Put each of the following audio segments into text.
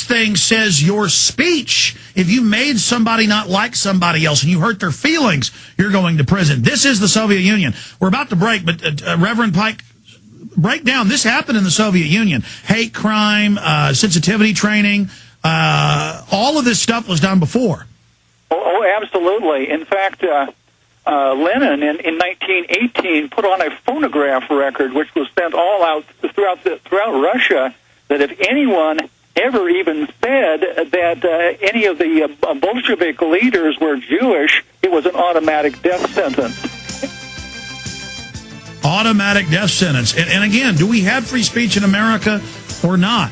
thing says your speech, if you made somebody not like somebody else and you hurt their feelings, you're going to prison. This is the Soviet Union. We're about to break, but Reverend Pike, break down. This happened in the Soviet Union. Hate crime, sensitivity training, all of this stuff was done before. Oh, absolutely. In fact, Lenin in 1918 put on a phonograph record, which was sent all out throughout Russia, that if anyone ever even said that any of the Bolshevik leaders were Jewish, it was an automatic death sentence. Automatic death sentence. And again, do we have free speech in America or not?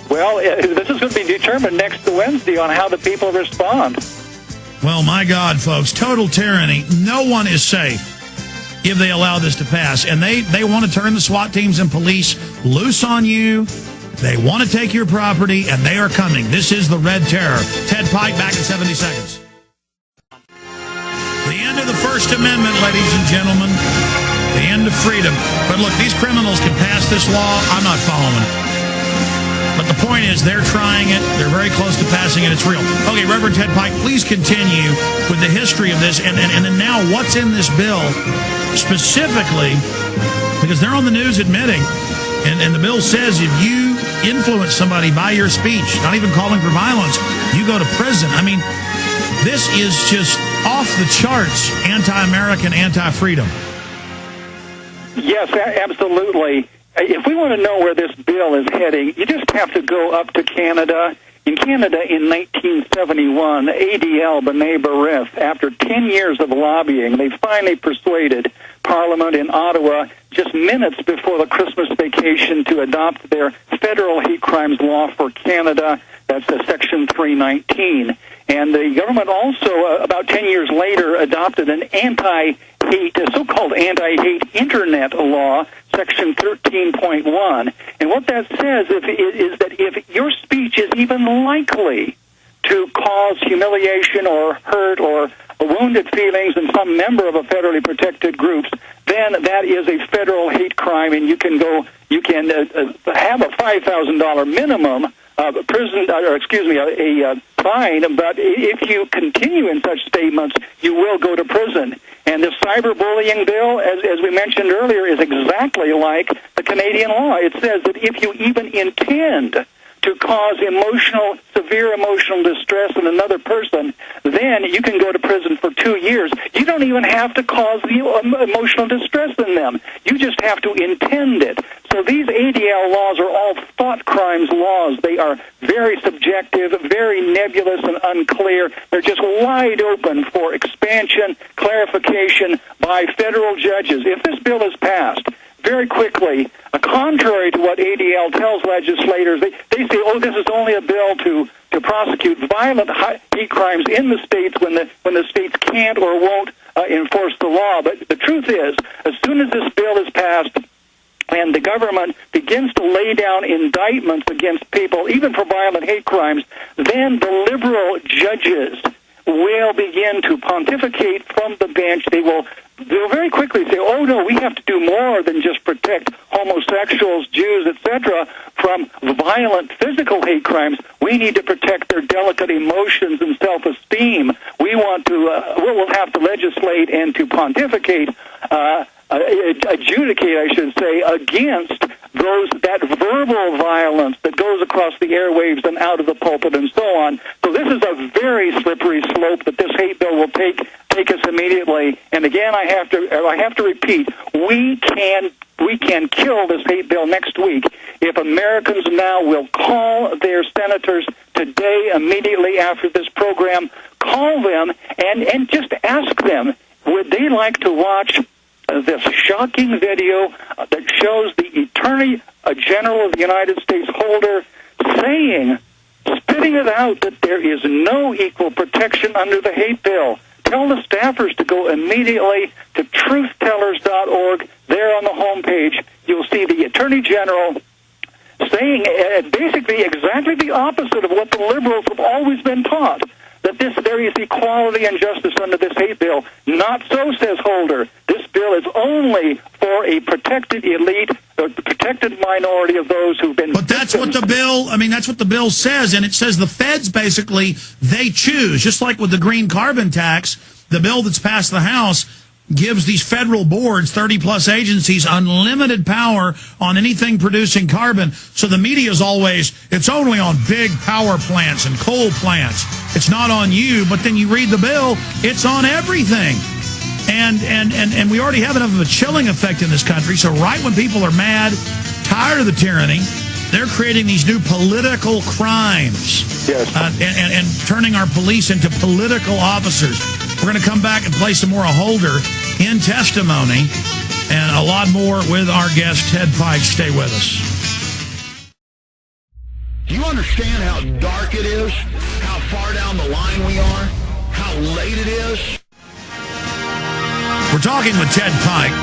Well, this is going to be determined next Wednesday on how the people respond. Well, my God, folks, total tyranny. No one is safe if they allow this to pass. And they want to turn the SWAT teams and police loose on you. They want to take your property, and they are coming. This is the Red Terror. Ted Pike, back in 70 seconds. The end of the First Amendment, ladies and gentlemen. The end of freedom. But look, these criminals can pass this law. I'm not following it. But the point is, they're trying it. They're very close to passing it. It's real. Okay, Reverend Ted Pike, please continue with the history of this. And then now, what's in this bill specifically? Because they're on the news admitting, and the bill says if you influence somebody by your speech, not even calling for violence, you go to prison. I mean, this is just off the charts, anti-American, anti-freedom. Yes, absolutely. If we want to know where this bill is heading, you just have to go up to Canada. In Canada, in 1971, ADL, B'nai B'rith, after 10 years of lobbying, they finally persuaded Parliament in Ottawa just minutes before the Christmas vacation to adopt their federal hate crimes law for Canada. That's Section 319. And the government also, about 10 years later, adopted an anti-hate, a so-called anti-hate internet law, Section 13.1. And what that says is that if your speech is even likely to cause humiliation or hurt or wounded feelings in some member of a federally protected group, then that is a federal hate crime, and you can have a $5,000 minimum prison, or excuse me, a fine. But if you continue in such statements, you will go to prison. And this cyberbullying bill, as we mentioned earlier, is exactly like the Canadian law. It says that if you even intend to cause severe emotional distress in another person, then you can go to prison for 2 years. You don't even have to cause the emotional distress in them. You just have to intend it. So these ADL laws are all thought crimes laws. They are very subjective, very nebulous and unclear. They're just wide open for expansion, clarification by federal judges. If this bill is passed, very quickly, contrary to what ADL tells legislators, they say, oh, this is only a bill to prosecute violent hate crimes in the states when the states can't or won't enforce the law. But the truth is, as soon as this bill is passed and the government begins to lay down indictments against people, even for violent hate crimes, then the liberal judges will begin to pontificate from the bench. They'll very quickly say, oh, no, we have to do more than just protect homosexuals, Jews, etc., from violent physical hate crimes. We need to protect their delicate emotions and self-esteem. We'll have to legislate and to pontificate, adjudicate, I should say, against that verbal violence that goes across the airwaves and out of the pulpit and so on. So this is a very slippery slope that this hate bill will take us immediately. And again, I have to repeat, we can kill this hate bill next week if Americans now will call their senators today, immediately after this program, call them and just ask them, would they like to watch this shocking video that shows the Attorney General of the United States Holder spitting it out, that there is no equal protection under the hate bill. Tell the staffers to go immediately to truthtellers.org. There on the homepage, you'll see the Attorney General saying basically exactly the opposite of what the liberals have always been taught, that there is equality and justice under this hate bill. Not so, says Holder. This bill is only for a protected elite, the protected minority of those who've been... But that's what the bill, that's what the bill says, and it says the feds basically, they choose, just like with the green carbon tax, the bill that's passed the House gives these federal boards, 30-plus agencies, unlimited power on anything producing carbon. So the media is always, it's only on big power plants and coal plants. It's not on you. But then you read the bill, it's on everything. And we already have enough of a chilling effect in this country. So right when people are mad, tired of the tyranny, they're creating these new political crimes. Yes. And turning our police into political officers. We're going to come back and play some more Holder in testimony and a lot more with our guest, Ted Pike. Stay with us. Do you understand how dark it is? How far down the line we are? How late it is? We're talking with Ted Pike,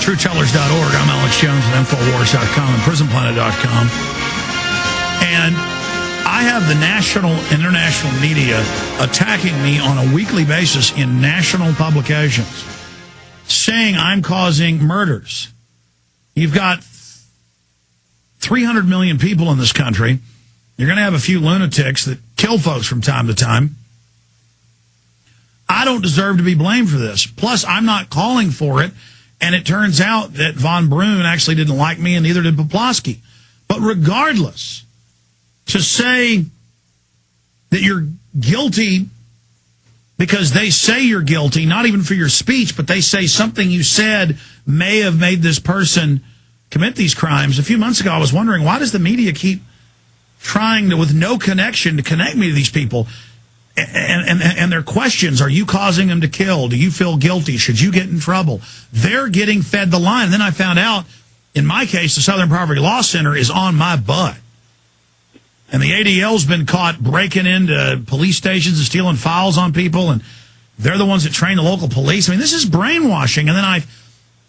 TrueTellers.org. I'm Alex Jones with Infowars.com and PrisonPlanet.com. And I have the national, international media attacking me on a weekly basis in national publications, saying I'm causing murders. You've got 300 million people in this country. You're going to have a few lunatics that kill folks from time to time. I don't deserve to be blamed for this. Plus, I'm not calling for it, and it turns out that Von Brunn actually didn't like me, and neither did Poplawski. But regardless, to say that you're guilty because they say you're guilty, not even for your speech, but they say something you said may have made this person commit these crimes. A few months ago, I was wondering, why does the media keep trying to, with no connection, to connect me to these people? And their questions, are you causing them to kill? Do you feel guilty? Should you get in trouble? They're getting fed the line. And then I found out, in my case, the Southern Poverty Law Center is on my butt. And the ADL's been caught breaking into police stations and stealing files on people, and they're the ones that train the local police. I mean, this is brainwashing. And then I've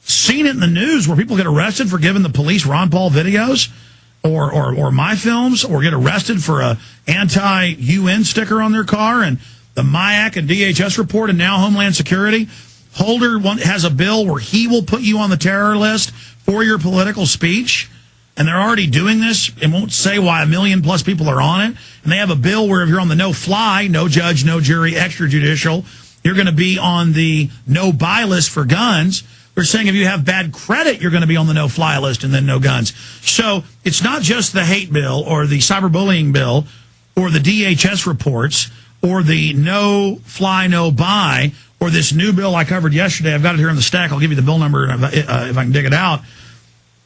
seen it in the news where people get arrested for giving the police Ron Paul videos or my films, or get arrested for a anti-UN sticker on their car, and the MIAC and DHS report, and now Homeland Security. Holder has a bill where he will put you on the terror list for your political speech. And they're already doing this and won't say why 1 million plus people are on it. And they have a bill where if you're on the no-fly, no judge, no jury, extrajudicial, you're going to be on the no-buy list for guns. They're saying if you have bad credit, you're going to be on the no-fly list and then no guns. So it's not just the hate bill or the cyberbullying bill or the DHS reports or the no-fly, no-buy or this new bill I covered yesterday. I've got it here in the stack. I'll give you the bill number if I can dig it out.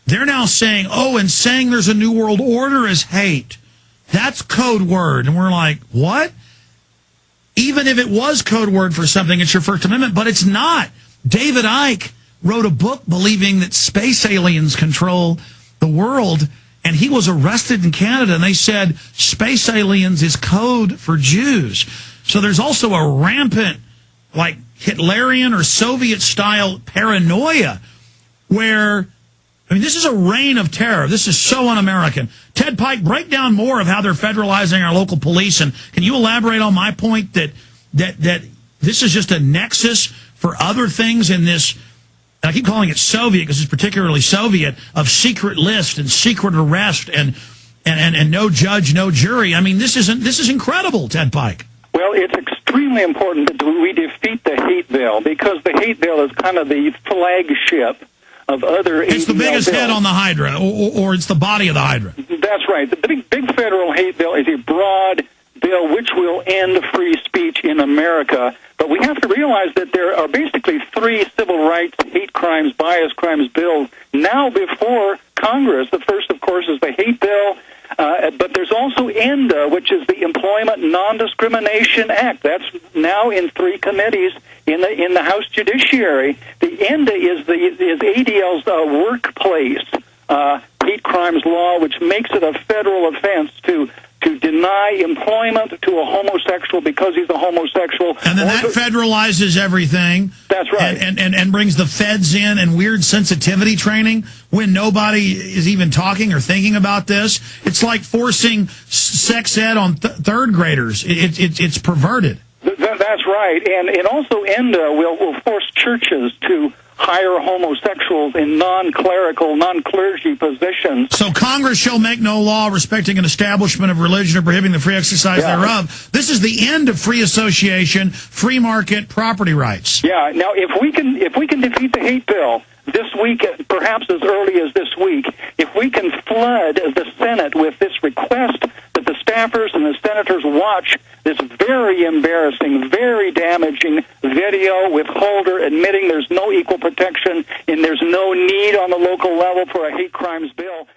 They're now saying, and saying there's a new world order is hate. That's code word. And we're like, what? Even if it was code word for something, it's your First Amendment, but it's not. David Icke wrote a book believing that space aliens control the world, and he was arrested in Canada, and they said space aliens is code for Jews. So there's also a rampant, like, Hitlerian or Soviet-style paranoia where... this is a reign of terror. This is so un-American. Ted Pike, break down more of how they're federalizing our local police, and can you elaborate on my point that this is just a nexus for other things in this, and I keep calling it Soviet because it's particularly Soviet, of secret list and secret arrest and no judge, no jury. I mean, this is incredible, Ted Pike. Well, it's extremely important that we defeat the hate bill, because the hate bill is kind of the flagship of other It's the biggest bills. head on the Hydra, or it's the body of the Hydra. That's right. The big federal hate bill is a broad bill which will end free speech in America. But we have to realize that there are basically 3 civil rights, hate crimes, bias crimes bills now before Congress. The first, of course, is the hate bill. But there's also ENDA, which is the Employment Non-Discrimination Act. That's now in 3 committees in the House Judiciary. The ENDA is ADL's workplace hate crimes law, which makes it a federal offense to deny employment to a homosexual because he's a homosexual. And then that federalizes everything. That's right. And brings the feds in and weird sensitivity training when nobody is even talking or thinking about this. It's like forcing sex ed on third graders. It's perverted. That's right. And also ENDA will force churches to hire homosexuals in non-clerical, non-clergy positions. So Congress shall make no law respecting an establishment of religion or prohibiting the free exercise thereof. This is the end of free association, free market, property rights. Yeah. Now, if we can defeat the hate bill this week, perhaps as early as this week, if we can flood the Senate with this request that the staffers and the senators watch this very embarrassing, very damaging video with Holder admitting there's no equal protection and there's no need on the local level for a hate crimes bill.